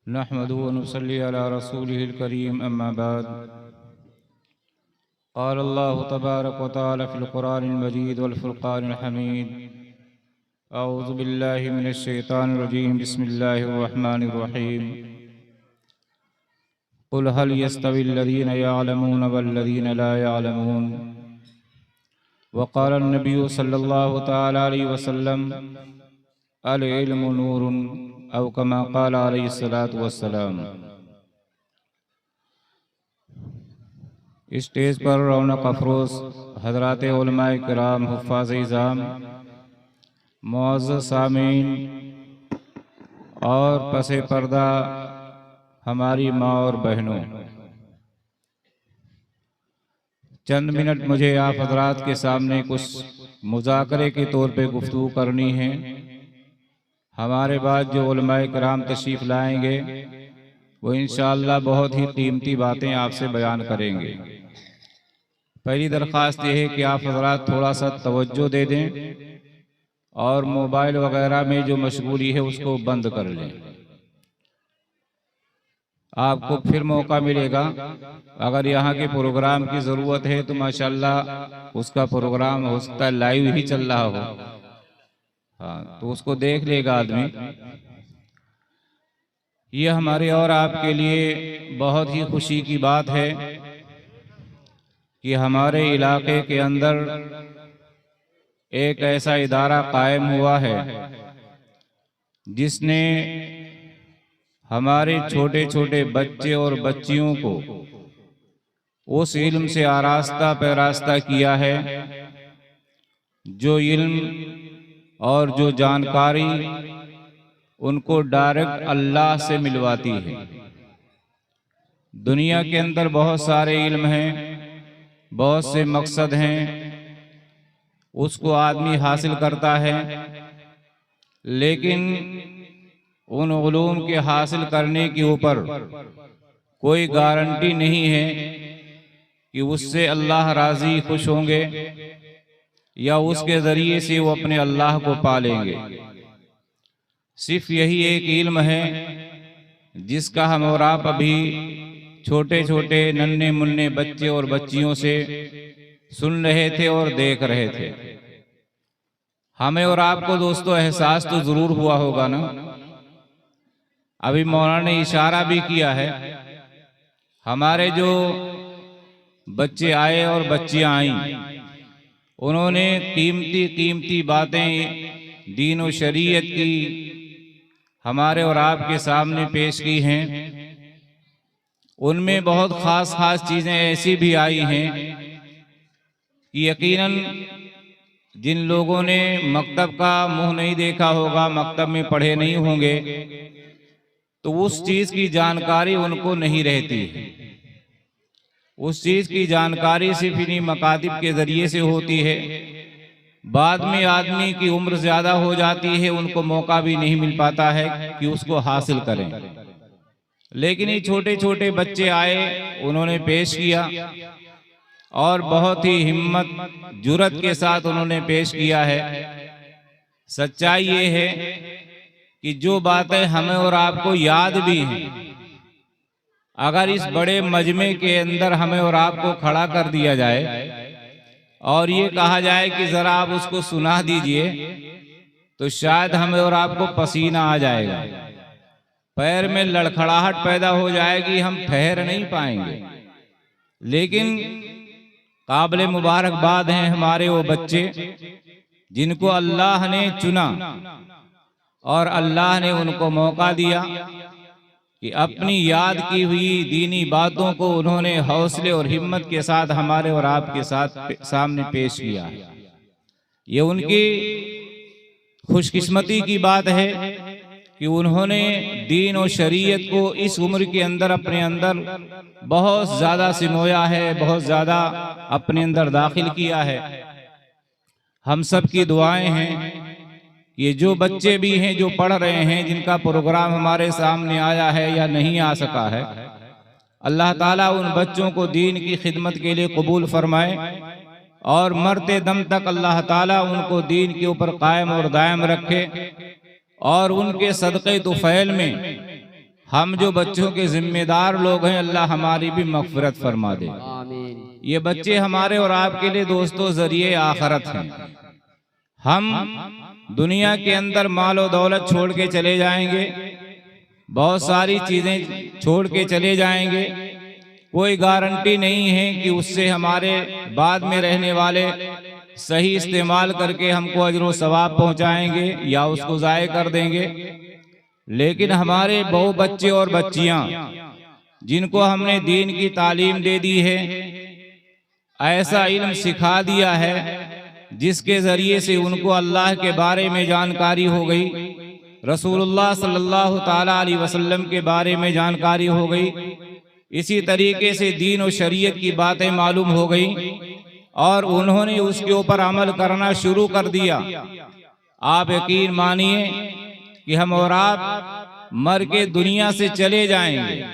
नहमदुहु व नुसल्ली अला रसूलिहिल करीम अम्मा बाद। क़ाल अल्लाहु तबारक व तआला फ़िल क़ुरानिल मजीद वल फ़ुरक़ानिल हमीद। अऊज़ु बिल्लाहि मिनश शैतानिर रजीम। बिस्मिल्लाहिर रहमानिर रहीम। क़ुल हल यस्तविल लज़ीना यअलमून वल लज़ीना ला यअलमून। व क़ाला अन्नबिय्यु सल्लल्लाहु तआला अलैहि वसल्लम अल इल्मु नूरुन औ कमा क़ाल अलैहिस्सलातु वस्सलाम। स्टेज पर रौनक अफरोज़ हज़रात उलमाए किराम, हुफ़्फ़ाज़ इज़ाम, मुअज़्ज़ज़ सामीन और पसे पर्दा हमारी माँ और बहनों, चंद मिनट मुझे आप हज़रात के सामने कुछ मुज़ाकरे के तौर पे गुफ्तगू करनी है। हमारे बाद जो उलमाए किराम तशरीफ़ लाएंगे वो इंशाअल्लाह बहुत ही कीमती बातें आपसे बयान करेंगे। पहली दरख्वास्त ये है कि आप हज़रात थोड़ा सा तवज्जो दे दें और मोबाइल वगैरह में जो मशगूली है उसको बंद कर लें। आपको फिर मौका मिलेगा, अगर यहाँ के प्रोग्राम की ज़रूरत है तो माशाअल्लाह उसका प्रोग्राम हो सकता है लाइव ही चल रहा हो, हाँ, तो उसको देख लेगा आदमी। ये हमारे और आपके लिए बहुत ही खुशी की बात है कि हमारे इलाके के अंदर एक ऐसा इदारा कायम हुआ है जिसने हमारे छोटे छोटे बच्चे और बच्चियों को उस इल्म से आरास्ता पैरास्ता किया है जो इल्म और जो जानकारी उनको डायरेक्ट अल्लाह से मिलवाती है। दुनिया के अंदर बहुत सारे इल्म हैं, बहुत से मकसद हैं, उसको आदमी हासिल करता है, लेकिन उन उलूम के हासिल करने के ऊपर कोई गारंटी नहीं है कि उससे अल्लाह राज़ी खुश होंगे या उसके ज़रिए से वो अपने अल्लाह को पालेंगे। सिर्फ यही एक इल्म है जिसका हम और आप अभी छोटे छोटे नन्हे मुन्ने बच्चे और बच्चियों से सुन रहे थे और देख रहे थे। हमें और आपको दोस्तों एहसास तो ज़रूर हुआ होगा ना। अभी मौलाना ने इशारा भी किया है, हमारे जो बच्चे आए और बच्चियां आईं, उन्होंने कीमती कीमती बातें दीन और शरीयत की हमारे और आपके सामने पेश की हैं। उनमें बहुत ख़ास ख़ास चीज़ें ऐसी भी आई हैं कि यकीनन जिन लोगों ने मकतब का मुंह नहीं देखा होगा, मकतब में पढ़े नहीं होंगे, तो उस चीज़ की जानकारी उनको नहीं रहती है। उस चीज़ की जानकारी सिर्फ इन्हीं मकातिब के ज़रिए से होती है। बाद में आदमी की उम्र ज़्यादा हो जाती है, उनको मौका भी नहीं मिल पाता है कि उसको हासिल करें। लेकिन ये छोटे छोटे बच्चे आए, उन्होंने पेश किया और बहुत ही हिम्मत जुर्रत के साथ उन्होंने पेश किया है। सच्चाई ये है कि जो बातें हमें और आपको याद भी हैं, अगर इस बड़े मजमे के अंदर हमें और आपको खड़ा कर दिया जाए और ये कहा जाए कि ज़रा आप उसको सुना दीजिए, तो शायद हमें और आपको पसीना आ जाएगा, पैर में लड़खड़ाहट पैदा हो जाएगी, हम ठहर नहीं पाएंगे। लेकिन काबिल मुबारकबाद हैं हमारे वो बच्चे जिनको अल्लाह ने चुना और अल्लाह ने उनको मौका दिया कि अपनी याद की हुई दीनी बातों को उन्होंने हौसले और हिम्मत के साथ हमारे और आपके साथ सामने पेश किया। ये उनकी खुशकिस्मती की बात है कि उन्होंने दीन और शरीयत को इस उम्र के अंदर अपने अंदर बहुत ज़्यादा सिमोया है, बहुत ज़्यादा अपने अंदर दाखिल किया है। हम सब की दुआएं हैं, ये जो बच्चे भी हैं जो पढ़ रहे हैं, जिनका प्रोग्राम हमारे सामने आया है या नहीं आ सका है, अल्लाह ताला उन बच्चों को दीन की खिदमत के लिए कबूल फरमाए और मरते दम तक अल्लाह ताला उनको दीन के ऊपर कायम और दायम रखे और उनके सदक़े तुफ़ैल में हम जो बच्चों के जिम्मेदार लोग हैं, अल्लाह हमारी भी मग़फ़िरत फरमा दे। ये बच्चे हमारे और आपके लिए दोस्तों ज़रिए आखिरत हैं। हम दुनिया के अंदर माल और दौलत छोड़ के चले जाएंगे, बहुत सारी चीज़ें छोड़ के चले जाएंगे। कोई गारंटी नहीं है कि उससे हमारे बाद में रहने वाले सही इस्तेमाल करके हमको अजर व सवाब पहुंचाएंगे या उसको ज़ाय कर देंगे। लेकिन हमारे बहु बच्चे और बच्चियां जिनको हमने दीन की तालीम दे दी है, ऐसा इल्म सिखा दिया है जिसके ज़रिए से उनको अल्लाह के बारे में जानकारी हो गई, रसूलुल्लाह सल्लल्लाहु ताला अलैहि वसल्लम के बारे में जानकारी हो गई, इसी तरीके से दीन और शरीयत की बातें मालूम हो गई और उन्होंने उसके ऊपर अमल करना शुरू कर दिया। आप यकीन मानिए कि हम और आप मर के दुनिया से चले जाएंगे,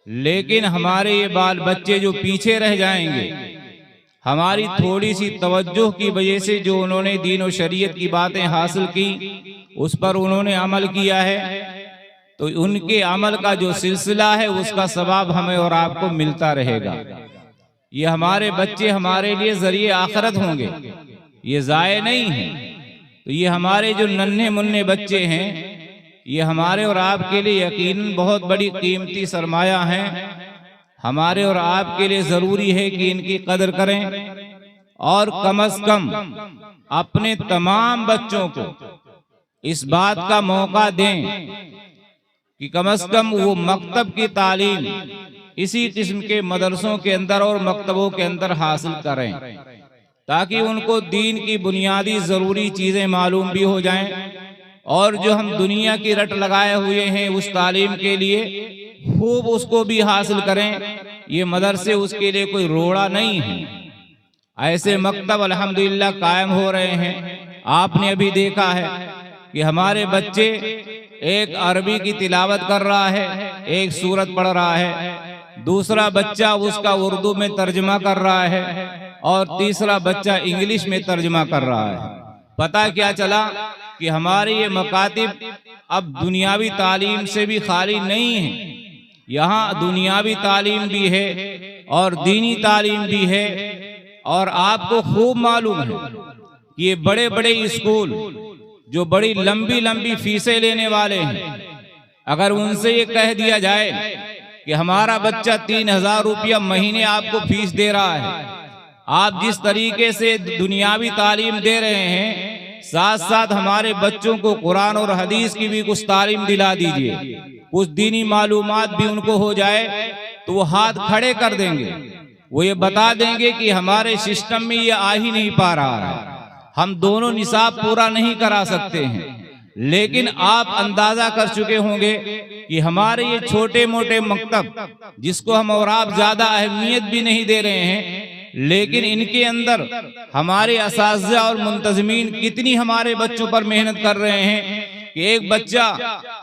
लेकिन हमारे ये बाल बच्चे जो पीछे रह जाएंगे, हमारी थोड़ी सी तवज्जो की वजह से जो उन्होंने दीन और शरीयत की बातें हासिल की, उस पर उन्होंने अमल किया है, तो उनके अमल का जो सिलसिला है उसका सवाब हमें और आपको मिलता रहेगा। ये हमारे बच्चे हमारे लिए जरिए आखिरत होंगे, ये ज़ाय नहीं है। तो ये हमारे जो नन्हे मुन्ने बच्चे हैं, ये हमारे और आपके लिए यकीनन बहुत बड़ी कीमती सरमाया हैं। हमारे और आपके लिए ज़रूरी है कि इनकी कदर करें और कम से कम अपने तमाम बच्चों को इस बात का मौका दें कि कम से कम वो मकतब की तालीम इसी किस्म के मदरसों के अंदर और मकतबों के अंदर हासिल करें, ताकि उनको दीन की बुनियादी ज़रूरी चीज़ें मालूम भी हो जाएं और जो हम दुनिया की रट लगाए हुए हैं उस तालीम के लिए खूब उसको भी हासिल करें। ये मदरसे उसके लिए कोई रोड़ा नहीं है। ऐसे मकतब अल्हम्दुलिल्लाह कायम हो रहे हैं। आपने अभी देखा है कि हमारे बच्चे एक अरबी की तिलावत कर रहा है, एक सूरत पढ़ रहा है, दूसरा बच्चा उसका उर्दू में तर्जमा कर रहा है और तीसरा बच्चा इंग्लिश में तर्जमा कर रहा है। पता क्या चला कि हमारे ये मकातिब अब दुनियावी तालीम से भी खाली नहीं है। यहाँ दुनियावी तालीम भी है और दीनी तालीम भी है। और आपको खूब मालूम है कि ये बड़े बड़े स्कूल जो बड़ी लंबी लंबी फीसें लेने वाले हैं, अगर उनसे ये कह दिया जाए कि हमारा बच्चा 3000 रुपया महीने आपको फीस दे रहा है, आप जिस तरीके से दुनियावी तालीम दे रहे हैं, साथ साथ हमारे बच्चों को कुरान और हदीस की भी कुछ तालीम दिला दीजिए, कुछ दीनी मालूमात भी उनको हो जाए, तो वो हाथ खड़े कर देंगे। वो ये बता देंगे कि हमारे सिस्टम में ये आ ही नहीं पा रहा है, हम दोनों निसाब पूरा नहीं करा सकते हैं। लेकिन आप अंदाजा कर चुके होंगे कि हमारे ये छोटे मोटे मकतब जिसको हम और आप ज्यादा अहमियत भी नहीं दे रहे हैं, लेकिन इनके अंदर हमारे असातिज़ा और मुंतज़मीन कितनी हमारे बच्चों पर मेहनत कर रहे हैं कि एक बच्चा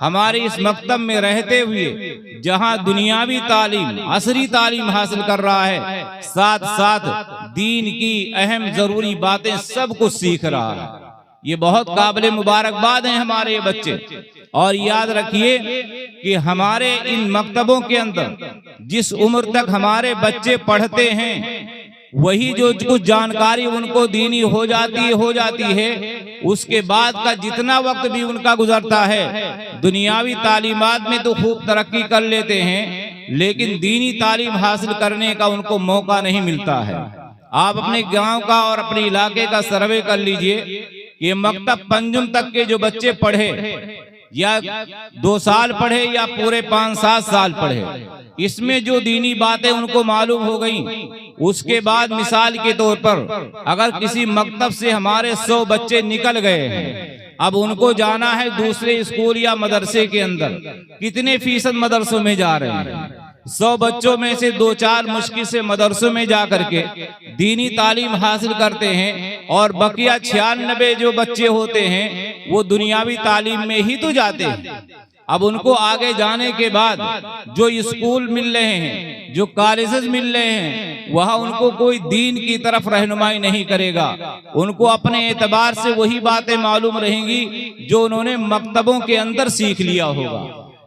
हमारे इस मकतब में रहते हुए जहां दुनियावी तालीम, असरी तालीम हासिल कर रहा है, साथ साथ दीन की अहम जरूरी बातें सब कुछ सीख रहा है। ये बहुत काबिल मुबारकबाद हैं हमारे ये बच्चे। और याद रखिए कि हमारे इन मकतबों के अंदर जिस उम्र तक हमारे बच्चे पढ़ते हैं, वही जो कुछ जानकारी उनको दीनी हो जाती है, उसके बाद का जितना वक्त भी उनका गुजरता है, दुनियावी तालीमात में तो खूब तरक्की कर लेते हैं, लेकिन दीनी तालीम हासिल करने का उनको मौका नहीं मिलता है। आप अपने गांव का और अपने इलाके का सर्वे कर लीजिए, ये मकतब पंजुम तक के जो बच्चे पढ़े, या 2 साल पढ़े या पूरे 5-7 साल पढ़े, इसमें जो दीनी बातें उनको मालूम हो गई, उसके बाद मिसाल के तौर पर अगर किसी मकतब से हमारे 100 बच्चे निकल गए हैं, अब उनको जाना है दूसरे स्कूल या मदरसे के अंदर, कितने फीसद मदरसों में जा रहे हैं? 100 बच्चों में से 2-4 मुश्किल से मदरसों में जा करके दीनी तालीम हासिल करते हैं, और बकिया 96 जो बच्चे होते हैं वो दुनियावी तालीम में ही तो जाते हैं। अब उनको आगे जाने के बाद जो स्कूल मिल रहे हैं, जो कॉलेजेस मिल रहे हैं, वहाँ उनको कोई दीन की तरफ रहनुमाई नहीं करेगा। उनको अपने एतबार से वही बातें मालूम रहेंगी जो उन्होंने मकतबों के अंदर सीख लिया होगा।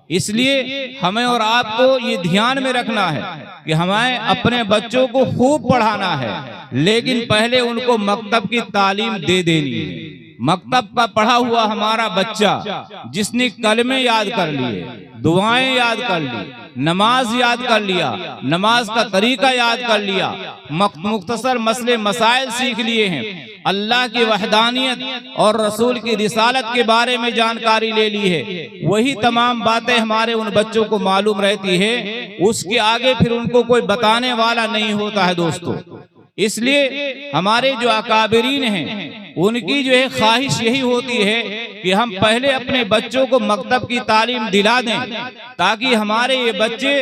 इसलिए हमें और आपको ये ध्यान में रखना है कि हमें अपने बच्चों को खूब पढ़ाना है, लेकिन पहले उनको मकतब की तालीम दे देनी है। मकतब का पढ़ा हुआ हमारा बच्चा जिसने कलमे याद कर लिए, दुआएं याद कर ली, नमाज याद कर लिया, नमाज का तरीका याद कर लिया, मुख्तसर मसले मसाइल सीख लिए हैं, अल्लाह की वहदानियत और रसूल की रिसालत के बारे में जानकारी ले ली है, वही तमाम बातें हमारे उन बच्चों को मालूम रहती है। उसके आगे फिर उनको कोई बताने वाला नहीं होता है दोस्तों। इसलिए हमारे जो अकाबिरीन हैं उनकी जो है ख्वाहिश यही होती है कि हम पहले अपने बच्चों को मकतब की तालीम दिला दें, ताकि हमारे ये बच्चे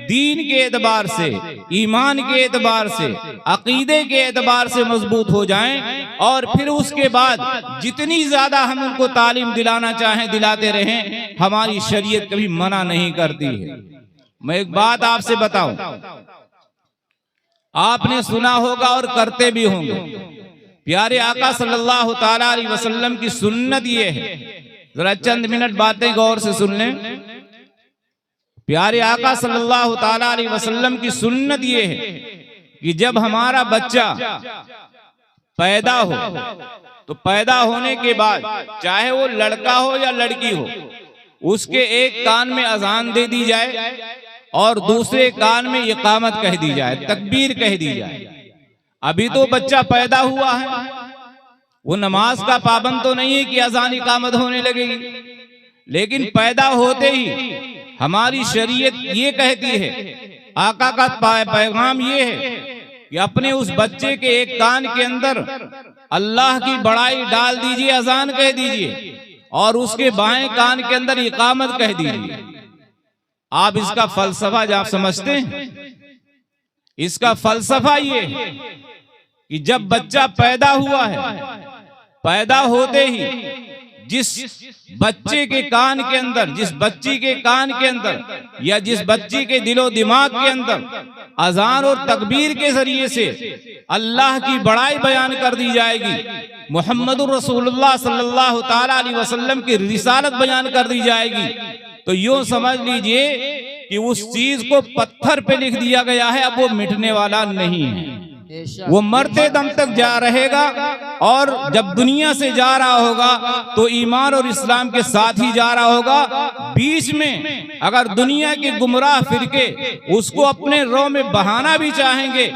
दीन के एतबार से, ईमान के एतबार से, अकीदे के एतबार से मजबूत हो जाएं, और फिर उसके बाद जितनी ज्यादा हम उनको तालीम दिलाना चाहें दिलाते रहें। हमारी शरीयत कभी मना नहीं करती है। मैं एक बात आपसे बताऊं, आपने सुना होगा और करते भी होंगे, प्यारे आका सल्लल्लाहु ताला अलैहि वसल्लम की सुन्नत ये है, जरा चंद मिनट बातें गौर से सुन लें। प्यारे आका सल्लल्लाहु ताला अलैहि वसल्लम की सुन्नत ये है कि जब हमारा बच्चा पैदा हो तो पैदा होने के बाद चाहे वो लड़का हो या लड़की हो, उसके एक कान में अजान दे दी जाए और दूसरे कान में इकामत कह दी जाए, तकबीर कह दी जाए। अभी तो बच्चा पैदा हुआ है, वो नमाज का पाबंद तो नहीं है कि अजान इकामत होने लगेगी, लेकिन पैदा होते ही हमारी शरीयत ये कहती है, आका का पैगाम ये है कि अपने उस बच्चे के एक कान के अंदर अल्लाह की बड़ाई डाल दीजिए, अजान कह दीजिए, और उसके बाएं कान के अंदर इकामत कह दीजिए। आप इसका फलसफा आप समझते हैं? इसका फलसफा ये है कि जब बच्चा पैदा हुआ है, पैदा होते ही जिस बच्चे के कान के अंदर, जिस बच्ची के कान के अंदर या जिस बच्ची के दिलो दिमाग के अंदर अजान और तकबीर के जरिए से अल्लाह की बड़ाई बयान कर दी जाएगी, मुहम्मदुर रसूलुल्लाह सल्लल्लाहु ताला अलैहि वसल्लम की रिसालत बयान कर दी जाएगी, तो यूं समझ लीजिए कि उस चीज को पत्थर पे लिख दिया गया है, अब वो मिटने वाला नहीं है, वो मरते दम तक जा रहेगा। और जब दुनिया से जा रहा होगा तो ईमान और इस्लाम के साथ ही जा रहा होगा। बीच में अगर दुनिया के गुमराह फिरके उसको अपने रो में बहाना भी चाहेंगे,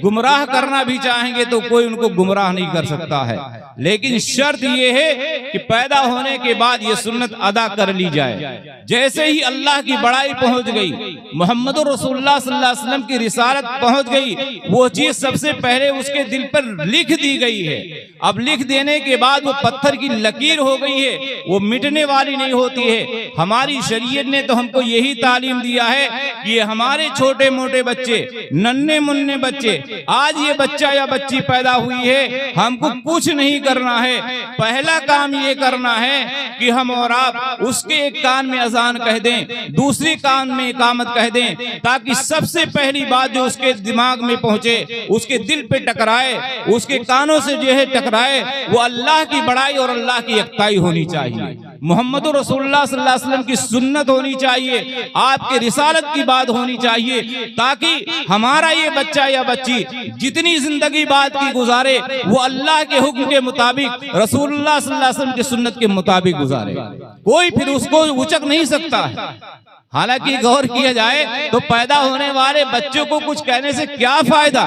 गुमराह करना भी चाहेंगे, तो कोई उनको गुमराह नहीं कर सकता है। लेकिन शर्त यह है कि पैदा होने के बाद ये सुन्नत अदा कर ली जाए। जैसे ही अल्लाह की बड़ाई पहुंच गई, मोहम्मद रसूलुल्लाह सल्लल्लाहु अलैहि वसल्लम की रिसालत पहुंच गई, वो चीज सबसे पहले उसके दिल पर लिख दी गई है। अब लिख देने के बाद वो पत्थर की लकीर हो गई है, वो मिटने वाली नहीं होती है। हमारी शरीयत ने तो हमको यही तालीम दिया है कि ये हमारे छोटे मोटे बच्चे, नन्हे मुन्ने बच्चे, आज ये बच्चा या बच्ची पैदा हुई है, हमको कुछ नहीं करना है। पहला काम ये करना है कि हम और आप उसके एक कान में अजान कह दें, दूसरे कान में इकामत कह दें, ताकि सबसे पहली बात जो उसके दिमाग में पहुंचे, उसके दिल पे टकराए, उसके कानों से जो है टकराए, वो अल्लाह की बड़ाई और अल्लाह की यकताई होनी चाहिए, मोहम्मद रसूलुल्लाह सल्लल्लाहु अलैहि वसल्लम की सुन्नत होनी चाहिए, आपके रिसालत की बात होनी चाहिए, ताकि हमारा ये बच्चा या बच्ची जितनी जिंदगी बाद की गुजारे वो अल्लाह के हुक्म के मुताबिक, रसूलुल्लाह सल्लल्लाहु अलैहि वसल्लम की सुन्नत के मुताबिक गुजारे। कोई फिर उसको उचक नहीं सकता है। हालांकि गौर किया जाए तो पैदा होने वाले बच्चों को कुछ कहने से क्या फायदा,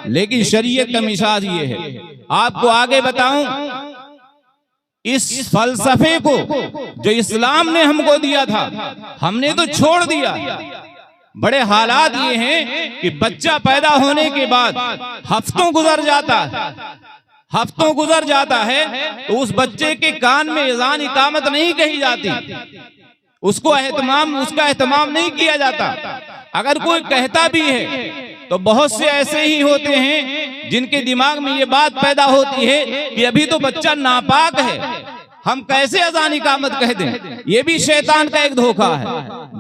लेकिन शरीयत का मिजाज ये है। आपको आगे बताऊं, इस फलसफे को जो इस्लाम ने हमको दिया था, हमने तो छोड़ दिया। बड़े हालात ये हैं कि बच्चा पैदा होने के बाद हफ्तों गुजर जाता है, हफ्तों गुजर जाता है तो उस बच्चे के कान में अज़ान इकामत नहीं कही जाती, उसका एहतमाम नहीं किया जाता। अगर कोई कहता भी है तो बहुत से ऐसे ही होते हैं जिनके दिमाग में ये बात पैदा होती है कि अभी तो बच्चा नापाक है, हम कैसे अज़ान इकामत कह दें। ये भी शैतान का एक धोखा है।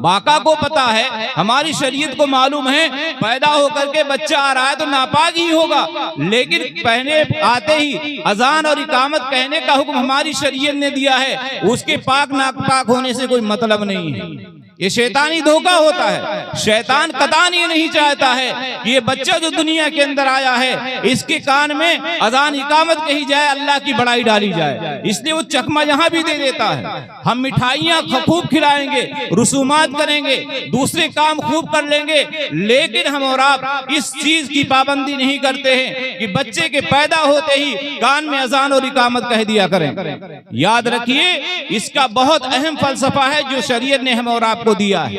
बाका को पता है, हमारी शरीयत को मालूम है, पैदा होकर के बच्चा आ रहा है तो नापाक ही होगा, लेकिन पहले आते ही अज़ान और इकामत कहने का हुक्म हमारी शरीयत ने दिया है, उसके पाक नापाक होने से कोई मतलब नहीं है। ये शैतानी धोखा होता है। शैतान कतई ये नहीं चाहता है कि ये बच्चा जो दुनिया के अंदर आया है इसके कान में अजान इकामत कही जाए, अल्लाह की बड़ाई डाली जाए, इसलिए वो चकमा यहाँ भी दे देता है। हम मिठाइयाँ खूब खिलाएंगे, रसूमात करेंगे, दूसरे काम खूब कर लेंगे, लेकिन हम और आप इस चीज की पाबंदी नहीं करते हैं कि बच्चे के पैदा होते ही कान में अजान और इकामत कह दिया करें। याद रखिए, इसका बहुत अहम फलसफा है जो शरीयत ने हम और आपको दिया है।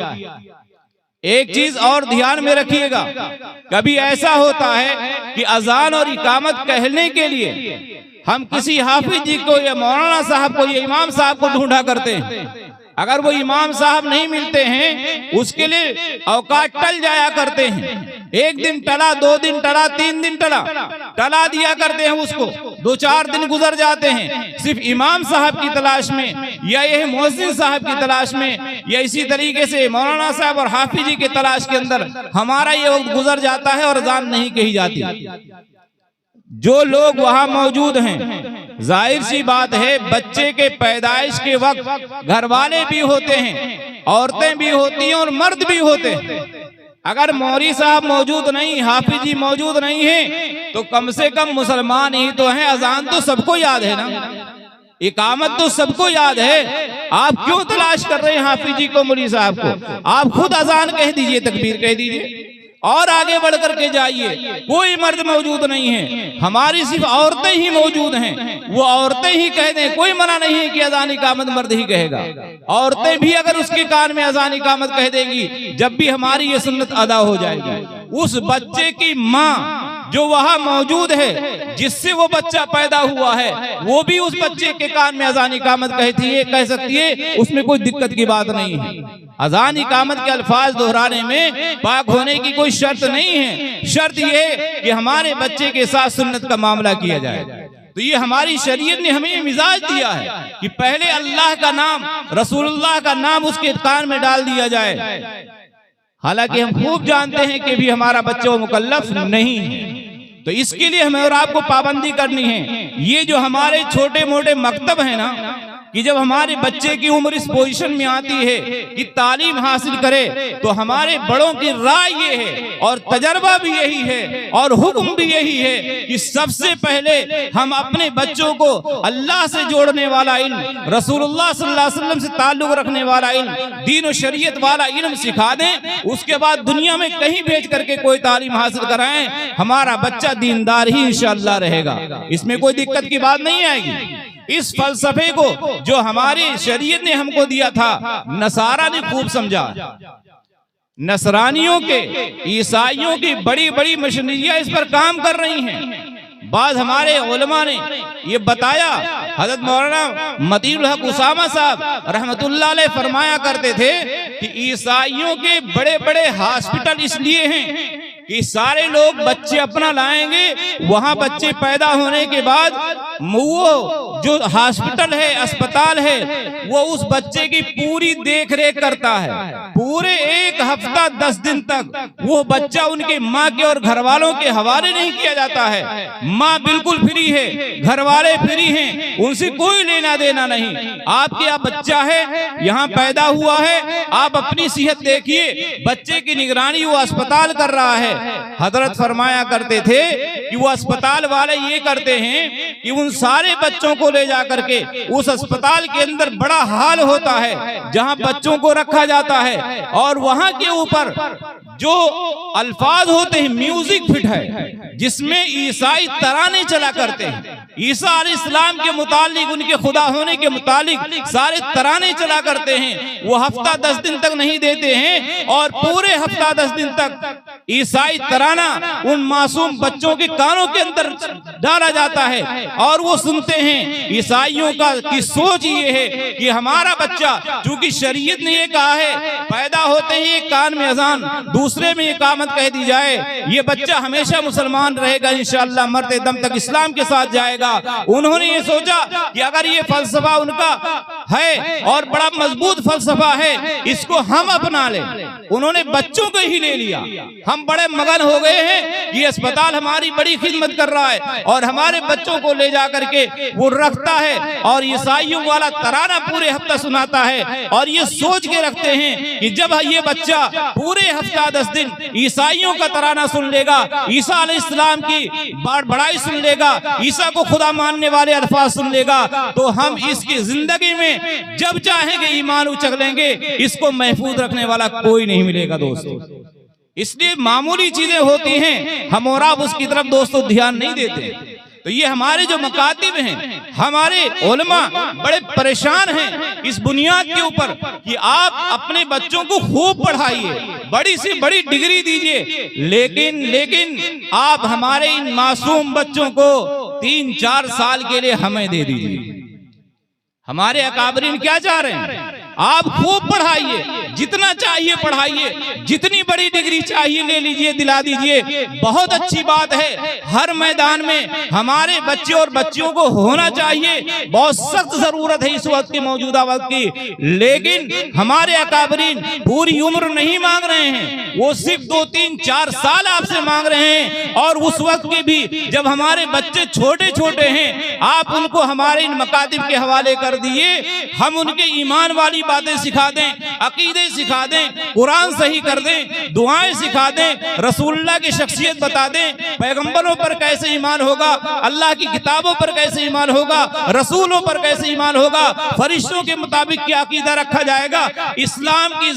एक चीज और ध्यान में रखिएगा, कभी ऐसा होता है कि अजान और इकामत कहने के लिए हम किसी हाफिज जी को या मौलाना साहब को या इमाम साहब को ढूंढा करते हैं। अगर वो इमाम साहब नहीं मिलते हैं, उसके लिए औकात टल जाया करते हैं। एक दिन टला, 2 दिन टला, 3 दिन टला दिया करते हैं उसको। 2-4 दिन गुजर जाते हैं सिर्फ इमाम साहब की तलाश में, या यह मुअज्जिन साहब की तलाश में, या इसी तरीके से मौलाना साहब और हाफिज जी की तलाश के अंदर हमारा ये वक्त गुजर जाता है और अजान नहीं कही जाती। जो लोग वहां मौजूद हैं, जाहिर सी बात है बच्चे के पैदाइश के वक्त घर वाले भी होते हैं, औरतें भी होती हैं और मर्द भी होते हैं। अगर मौलवी साहब मौजूद नहीं, हाफिज जी मौजूद नहीं है, तो कम से कम मुसलमान ही तो हैं। अजान तो सबको याद है ना, इकामत तो सबको याद है। आप क्यों तलाश कर रहे हैं हाफिज जी को, मौलवी साहब को? आप खुद अजान कह दीजिए, तकबीर कह दीजिए और आगे बढ़ करके जाइए। कोई मर्द मौजूद नहीं है, हमारी सिर्फ औरतें ही मौजूद हैं। वो औरतें ही कह दें, कोई मना नहीं है कि अजान इकामत मर्द ही कहेगा। औरतें भी अगर उसके कान में अजान इकामत कह देंगी, जब भी हमारी ये सुन्नत अदा हो जाएगी। उस बच्चे की माँ जो वहां मौजूद है, जिससे वो बच्चा पैदा हुआ है, वो भी उस बच्चे के कान में अजान इकामत कह सकती है, उसमें कोई दिक्कत की बात नहीं है। अजान इकामत के अल्फाज दोहराने में पाक होने की कोई शर्त नहीं है। शर्त ये कि हमारे बच्चे के साथ सुन्नत का मामला किया जाए। तो ये हमारी शरीयत ने हमें मिजाज दिया है कि पहले अल्लाह का नाम, रसूलुल्लाह का नाम उसके कान में डाल दिया जाए। हालांकि हम खूब जानते हैं कि भी हमारा बच्चा वो मुकल्लफ नहीं है, तो इसके लिए हमें और आपको पाबंदी करनी है। ये जो हमारे छोटे मोटे मकतब है ना, कि जब हमारे बच्चे की उम्र इस पोजीशन में आती है कि तालीम हासिल करे, तो हमारे बड़ों की राय ये है और तजर्बा भी यही है और हुक्म भी यही है कि सबसे पहले हम अपने बच्चों को अल्लाह से जोड़ने वाला इल्म, रसूलुल्लाह सल्लल्लाहु अलैहि वसल्लम से ताल्लुक रखने वाला इल्म, दीन और शरीयत वाला इल्म सिखा दें। उसके बाद दुनिया में कहीं भेज करके कोई तालीम हासिल कराएं, हमारा बच्चा दीनदार ही इंशाअल्लाह रहेगा। इसमें कोई दिक्कत की बात नहीं आएगी। इस फलसफे को जो हमारी शरीयत ने हमको दिया था, नसारा ने खूब समझा। नसरानियों के, ईसाइयों की बड़ी बड़ी मशीनरियां इस पर काम कर रही हैं। बाद हमारे उलमा ने ये बताया, हजरत मौलाना मतीनुल हक उसामा साहब रहमतुल्लाह अलैह फरमाया करते थे कि ईसाइयों के बड़े बड़े हॉस्पिटल इसलिए हैं कि सारे लोग बच्चे अपना लाएंगे, वहां बच्चे पैदा होने के बाद वो जो हॉस्पिटल है, अस्पताल है, वो उस बच्चे की पूरी देख रेख करता है। पूरे 1 हफ्ता 10 दिन तक वो बच्चा उनके माँ के और घर वालों के हवाले नहीं किया जाता है। माँ बिल्कुल फ्री है, घर वाले फ्री हैं, उनसे कोई लेना देना नहीं। आपके यहाँ बच्चा है, यहाँ पैदा हुआ है, आप अपनी सेहत देखिए, बच्चे की निगरानी वो अस्पताल कर रहा है। हजरत फरमाया करते थे कि वो अस्पताल वाले ये करते हैं कि उन सारे बच्चों को ले जाकर के उस अस्पताल के अंदर बड़ा हॉल होता है जहां बच्चों को रखा जाता है, और वहां के ऊपर जो अल्फाज होते हैं, म्यूजिक फिट है, जिसमें ईसाई तराने चला करते हैं। ईसा अलैहिस्सलाम के मुतालिक, उनके खुदा होने के मुतालिक सारे तराने चला करते हैं। वो हफ्ता 10 दिन तक नहीं देते हैं, और पूरे हफ्ता 10 दिन तक ईसाई तराना उन मासूम बच्चों के कानों के अंदर डाला जाता है और वो सुनते हैं। ईसाइयों की सोच ये है कि हमारा बच्चा, चूंकि शरीयत ने ये कहा है पैदा होते ही एक कान में अजान, दूसरे में इकामत कह दी जाए, ये बच्चा हमेशा मुसलमान रहेगा इंशाअल्लाह, मरते दम तक इस्लाम के साथ जाएगा। उन्होंने ये सोचा कि अगर ये फलसफा उनका है और बड़ा मजबूत फलसफा है, इसको हम अपना लें। उन्होंने बच्चों को ही ले लिया। हम बड़े मगन हो गए हैं कि अस्पताल हमारी बड़ी खिदमत कर रहा है और हमारे बच्चों को ले जा करके वो रखता है और ईसाइयों वाला तराना पूरे हफ्ता सुनाता है और ये सोच के रखते हैं कि जब ये बच्चा पूरे हफ्ता 10 दिन ईसाइयों का तराना सुन लेगा, ईसा अलैहिस्सलाम की बड़ाई सुन लेगा, ईसा को खुदा मानने वाले अल्फाज सुन लेगा, तो हम इसकी जिंदगी में जब चाहेंगे ईमान उचक लेंगे। इसको महफूज रखने वाला कोई नहीं मिलेगा दोस्तों। इसलिए मामूली चीजें होती हैं, हम और आप उसकी तरफ दोस्तों ध्यान नहीं देते। तो ये हमारे जो मकातिब हैं, हमारे उलमा बड़े परेशान हैं इस बुनियाद के ऊपर कि आप अपने बच्चों को खूब पढ़ाइए, बड़ी से बड़ी डिग्री दीजिए, लेकिन आप हमारे इन मासूम बच्चों को 3-4 साल के लिए हमें दे दीजिए। हमारे अकाबरीन क्या चाह रहे हैं? आप खूब पढ़ाइए, जितना चाहिए पढ़ाइए, जितनी बड़ी डिग्री चाहिए ले लीजिए, दिला दीजिए, बहुत अच्छी बात है। हर मैदान में हमारे बच्चे और बच्चियों को होना चाहिए, बहुत सख्त जरूरत है इस वक्त की, मौजूदा वक्त की। लेकिन हमारे अकाबरीन पूरी उम्र नहीं मांग रहे हैं, वो सिर्फ 2-3-4 साल आपसे मांग रहे हैं। और उस वक्त की भी जब हमारे बच्चे छोटे छोटे हैं, आप उनको हमारे इन मकातिब के हवाले कर दिए, हम उनके ईमान वाली बातें सिखा दें, अकीदे सिखा दें, कुरान सही कर दें, दुआएं सिखा दें, रसूलुल्लाह की शख्सियत बता दें, पैगंबरों पर कैसे ईमान होगा, अल्लाह की किताबों पर कैसे ईमान होगा, रसूलों पर कैसे ईमान होगा, फरिश्तों के मुताबिक क्या अकीदा रखा जाएगा। इस्लाम की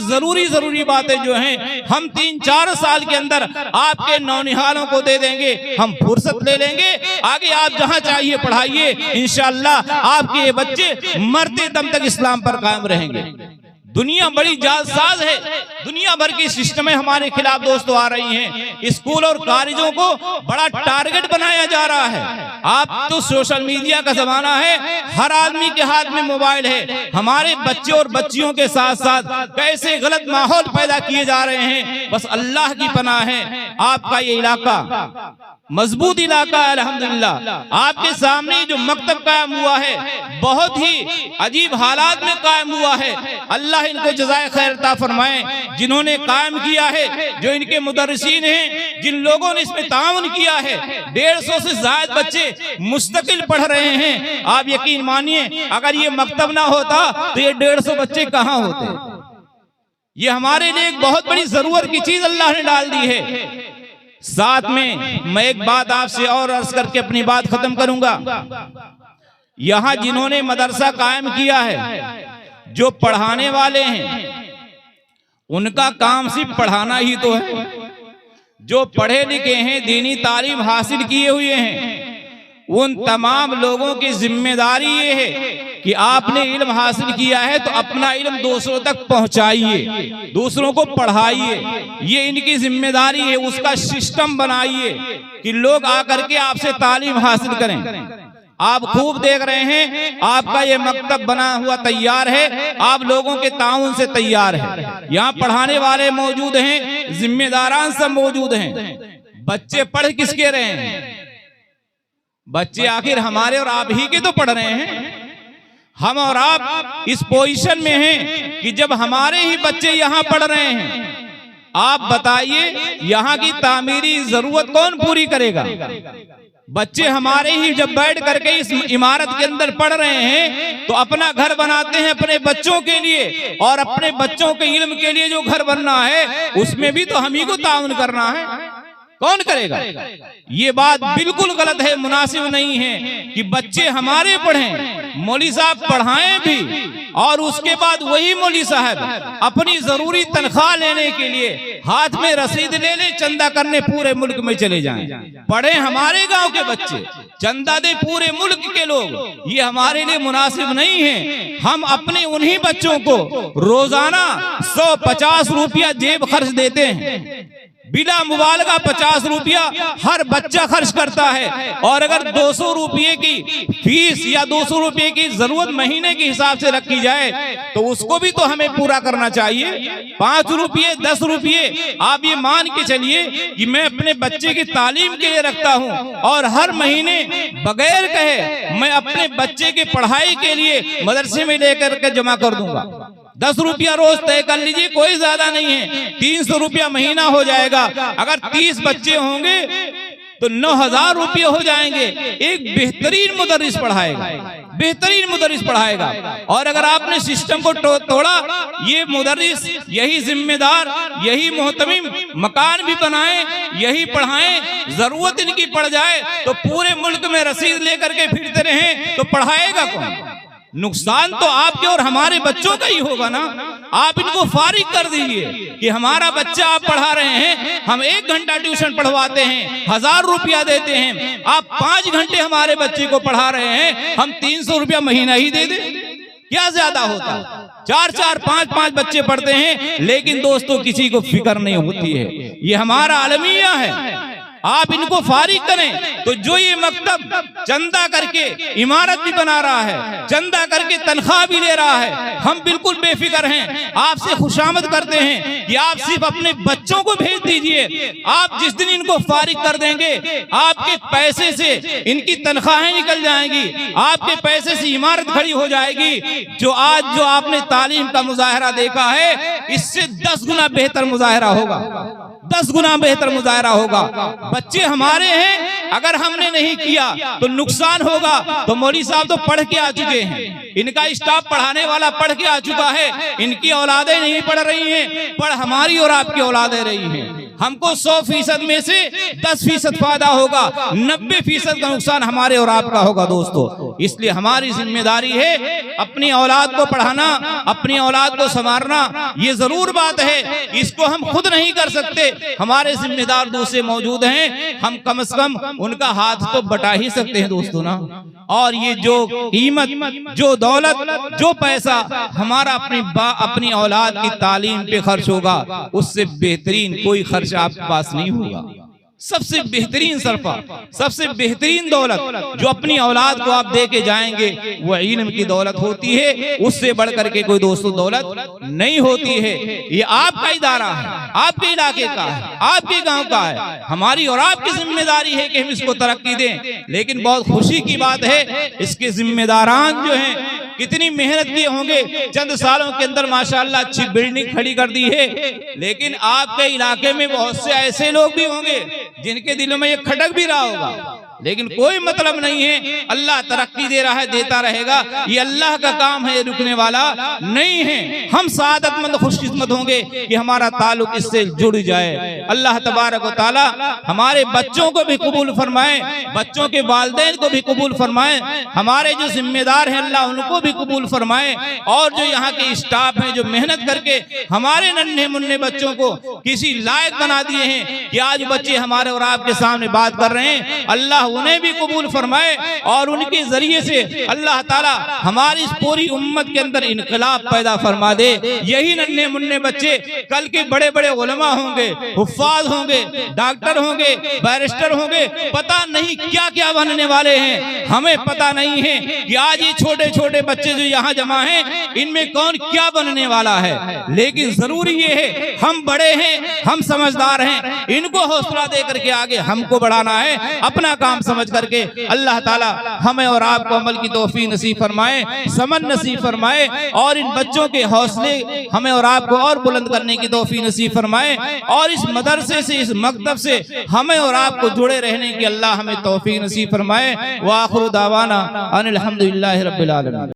जरूरी बातें जो हैं हम 3-4 साल के अंदर आपके नौनिहालों को दे देंगे, हम फुर्सत ले लेंगे, आगे आप जहां चाहिए पढ़ाइए, इंशाअल्लाह आपके ये बच्चे मरते दम तक इस्लाम पर कायम रहेंगे। दुनिया बड़ी जालसाज है, दुनिया भर की सिस्टमें हमारे खिलाफ दोस्तों आ रही हैं। स्कूल और कॉलेजों को बड़ा टारगेट बनाया जा रहा है। आप तो सोशल मीडिया का जमाना है, हर आदमी के हाथ में मोबाइल है। हमारे बच्चे और बच्चियों के साथ साथ कैसे गलत माहौल पैदा किए जा रहे हैं, बस अल्लाह की पनाह है। आपका ये इलाका मजबूत इलाका है अल्हम्दुलिल्लाह। आपके सामने जो मकतब कायम हुआ है, बहुत ही अजीब हालात में कायम हुआ है। अल्लाह इनको जज़ाए खैर अता फरमाए, जिन्होंने कायम किया है, जो इनके मुदर्रिसीन हैं, जिन लोगों ने इसमें ताउन किया है। 150 से ज्यादा बच्चे मुस्तकिल पढ़ रहे हैं। आप यकीन मानिए, अगर ये मकतब ना होता तो ये 150 बच्चे कहाँ होते। ये हमारे लिए एक बहुत बड़ी जरूरत की चीज अल्लाह ने डाल दी है। साथ में मैं एक बात आपसे और अर्ज करके अपनी बात खत्म करूंगा। यहां जिन्होंने मदरसा कायम किया है, जो पढ़ाने वाले हैं, उनका काम सिर्फ पढ़ाना ही तो है। जो पढ़े लिखे हैं, दीनी तालीम हासिल किए हुए हैं, उन तमाम लोगों की जिम्मेदारी ये है कि आपने इल्म हासिल किया है तो अपना इल्म दूसरों तक पहुंचाइए, दूसरों को पढ़ाइए। ये इनकी जिम्मेदारी है। उसका सिस्टम बनाइए कि लोग आकर के आपसे तालीम हासिल करें। आप खूब देख रहे हैं, आपका ये मकतब बना हुआ तैयार है, आप लोगों के ताउन से तैयार है। यहाँ पढ़ाने वाले मौजूद हैं, जिम्मेदारान सब मौजूद हैं। बच्चे पढ़ किसके रहे हैं? बच्चे आखिर हमारे और आप ही के तो पढ़ रहे हैं। हम और आप इस पोजीशन में हैं कि जब हमारे ही बच्चे यहाँ पढ़ रहे हैं, आप बताइए यहाँ की तामीरी जरूरत कौन पूरी करेगा? बच्चे हमारे ही जब बैठ करके इस इमारत के अंदर पढ़ रहे हैं तो अपना घर बनाते हैं अपने बच्चों के लिए, और अपने बच्चों के इल्म के लिए जो घर बनना है उसमें भी तो हम ही को ताउन करना है। कौन करेगा? ये बात बिल्कुल गलत है, मुनासिब नहीं है कि बच्चे हमारे पढ़ें, मौलवी साहब पढ़ाएं भी, और उसके बाद वही मौलवी साहब अपनी जरूरी तनख्वाह लेने के लिए हाथ में रसीद ले ले, चंदा करने पूरे मुल्क में चले जाएं। पढ़े हमारे गांव के बच्चे, चंदा दे पूरे मुल्क के लोग, ये हमारे लिए मुनासिब नहीं है। हम अपने उन्हीं बच्चों को रोजाना 150 रुपया जेब खर्च देते हैं। बिना मुबालगा 50 रुपया हर बच्चा खर्च करता है। और अगर 200 रुपये की फीस या 200 रुपये की जरूरत महीने के हिसाब से रखी जाए तो उसको भी तो हमें पूरा करना चाहिए। 5 रुपये 10 रुपये आप ये मान के चलिए कि मैं अपने बच्चे की तालीम के लिए रखता हूँ और हर महीने बगैर कहे मैं अपने बच्चे की पढ़ाई के लिए मदरसे में लेकर के जमा कर दूंगा। 10 रुपया रोज तय कर लीजिए, कोई ज्यादा नहीं है, 300 रुपया महीना हो जाएगा। अगर 30 बच्चे होंगे तो 9,000 रुपये हो जाएंगे। एक बेहतरीन मुदर्रिस पढ़ाएगा, बेहतरीन मुदर्रिस पढ़ाएगा। और अगर आपने सिस्टम को तोड़ा, ये मुदर्रिस यही जिम्मेदार, यही मोहतमिम मकान भी बनाए, यही पढ़ाएं, जरूरत इनकी पड़ जाए तो पूरे मुल्क में रसीद लेकर के फिरते रहें तो पढ़ाएगा कौन? नुकसान तो आपके और हमारे बच्चों का ही होगा ना। आप इनको फारिग कर दीजिए कि हमारा बच्चा आप पढ़ा रहे हैं, हम 1 घंटा ट्यूशन पढ़वाते हैं, 1000 रुपया देते हैं, आप 5 घंटे हमारे बच्चे को पढ़ा रहे हैं, हम 300 रुपया महीना ही दे दें, क्या ज्यादा होता? 4-4 5-5 बच्चे पढ़ते हैं, लेकिन दोस्तों किसी को फिक्र नहीं होती है। ये हमारा अलमिया है। आप इनको फारिग करें तो जो ये मकतब चंदा करके इमारत भी बना रहा है, चंदा करके तनख्वाह भी ले रहा है, हम बिल्कुल बेफिक्र हैं। आपसे खुशामद करते हैं कि आप सिर्फ अपने बच्चों को भेज दीजिए। आप जिस दिन इनको फारिग कर देंगे, आपके पैसे से इनकी तनख्वाहें निकल जाएंगी, आपके पैसे से इमारत खड़ी हो जाएगी। जो आपने तालीम का मुजाहरा देखा है, इससे 10 गुना बेहतर मुजाहरा होगा, 10 गुना बेहतर मुजाहरा होगा। बच्चे हमारे हैं, अगर हमने नहीं किया तो नुकसान होगा। तो मौलवी साहब तो पढ़ के आ चुके हैं, इनका स्टाफ पढ़ाने वाला पढ़ के आ चुका है, इनकी औलादें नहीं पढ़ रही हैं, पढ़ हमारी और आपकी औलादें रही हैं। हमको 100% में से 10% फायदा होगा, 90% का नुकसान हमारे और आपका होगा दोस्तों। इसलिए हमारी जिम्मेदारी है अपनी औलाद को पढ़ाना, अपनी औलाद को संवारना। ये जरूर बात है, इसको हम खुद नहीं कर सकते, हमारे जिम्मेदार दूसरे मौजूद हैं, हम कम से कम उनका हाथ तो बटा ही सकते हैं दोस्तों ना। और ये जो कीमत, जो दौलत, जो पैसा हमारा अपनी औलाद की तालीम पे खर्च होगा, उससे बेहतरीन कोई खर्च आपके पास नहीं होगा। सबसे बेहतरीन सरफा, सबसे बेहतरीन दौलत जो अपनी औलाद को आप दे के जाएंगे वो इल्म की दौलत होती है। उससे बढ़कर के कोई दोस्तों दौलत नहीं होती है। ये आपका इदारा है, आपके इलाके का है, आपके गांव का है। हमारी और आपकी जिम्मेदारी है कि हम इसको तरक्की दें। लेकिन बहुत खुशी की बात है, इसके जिम्मेदारान जो हैं कितनी मेहनत किए होंगे, चंद सालों के अंदर माशाअल्लाह अच्छी बिल्डिंग खड़ी कर दी है। लेकिन आपके इलाके में बहुत से ऐसे लोग भी होंगे जिनके दिलों में ये खटक भी रहा होगा, लेकिन कोई मतलब नहीं है। अल्लाह तरक्की दे रहा है, देता रहेगा, ये अल्लाह का काम है, रुकने वाला नहीं है। हम सादतमंद खुशकिस्मत होंगे कि हमारा ताल्लुक इससे जुड़ जाए। अल्लाह तबारक व तआला हमारे बच्चों को भी कबूल फरमाए, बच्चों के वालिदैन को भी कबूल फरमाए, हमारे जो जिम्मेदार हैं अल्लाह उनको भी कबूल फरमाए। और जो यहाँ के स्टाफ हैं जो मेहनत करके हमारे नन्हे मुन्ने बच्चों को किसी लायक बना दिए हैं कि आज बच्चे हमारे और आपके सामने बात कर रहे हैं, अल्लाह उन्हें भी कबूल फरमाए। और उनके जरिए से अल्लाह ताला हमारी इस पूरी उम्मत के अंदर इनकलाब पैदा फरमा दे। यही नन्हे मुन्ने बच्चे कल के बड़े बड़े उलमा होंगे, हुफ्फाज होंगे, डॉक्टर होंगे, बैरिस्टर होंगे, पता नहीं क्या क्या बनने वाले हैं। हमें पता नहीं है कि आज ये छोटे छोटे बच्चे जो यहाँ जमा हैं, इनमें कौन क्या बनने वाला है। लेकिन जरूरी ये है, हम बड़े हैं, हम समझदार हैं, इनको हौसला दे करके आगे हमको बढ़ाना है, अपना काम समझ करके। अल्लाह ताला हमें और आपको अमल की तौफीक नसीब फरमाए, समन नसीब फरमाए, और इन बच्चों के हौसले हमें और आपको और बुलंद करने की तौफीक नसीब फरमाए। और इस मदरसे से, इस मकतब से हमें और आपको जुड़े रहने की अल्लाह हमें तौफीक नसीब फरमाए। व आखिरु दावाना अनिल हम्दुलिल्लाहि रब्बिल आलमीन।